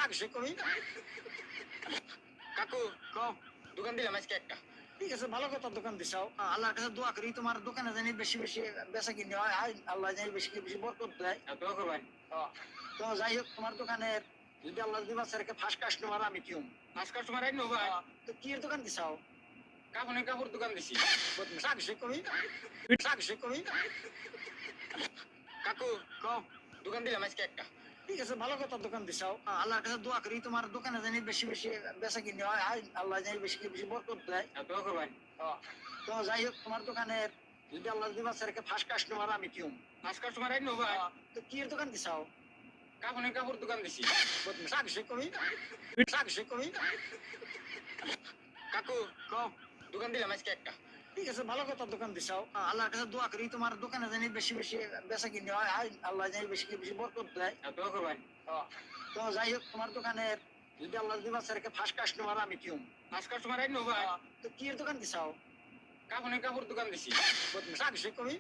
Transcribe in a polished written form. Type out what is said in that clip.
বদমাশ কমি কাকু কও দোকান দিলাম আজকে একটা। ঠিক আছে, ভালো কথা, দোকান দিছাও। আল্লাহর কাছে দোয়া করি তোমার দোকানে জানি বেশি বেশি বেচা কিনে হয়, আল্লাহ জানি বেশি বেশি বরকত দেয়। দোয়া করবেন। তো যাই হোক, তোমার দোকানের যদি আল্লাহ দিবা স্যারকে ফার্স্ট কাস্টমার আমি কিউম। ফার্স্ট কাস্টমার আইনো ভাই। তো কি এর দোকান দিছাও? কাপড়ের কাপড় দোকান দিছি। বদমাশ কমি কমি কাকু কও দোকান দিলাম আজকে একটা। ঠিক আছে, ভালো কথা, দোকান দিছাও। আল্লাহর কাছে দোয়া করি তোমার দোকানে জানি বেশি বেশি বেচা কিনে হয়, আল্লাহ জানি বেশি বেশি বরকত দেয়। দোয়া করবেন। তো যাই হোক, তোমার দোকানের যদি আল্লাহ দিবা স্যারকে ফার্স্ট কাস্টমার আমি কিউম। ফার্স্ট কাস্টমার আইনো ভাই। তো কি এর দোকান দিছাও? কাপড়ের কাপড় দোকান দিছি। বদমাশ কমি কাকু কও দোকান দিলাম আজকে একটা। ঠিক আছে, ভালো কথা, দোকান দিছাও। আল্লাহর কাছে দোয়া করি তোমার দোকানে জানি বেশি বেশি বেচা কিনে হয়, আল্লাহ জানি বেশি বেশি বরকত দেয়। দোয়া করবেন। তো যাই হোক, তোমার দোকানের যদি আল্লাহ দিবা স্যারকে ফার্স্ট কাস্টমার আমি কিউম। ফার্স্ট কাস্টমার আইনো ভাই। তো কি এর দোকান দিছাও? কাপড়ের কাপড় দোকান দিছি। বদমাশ কমি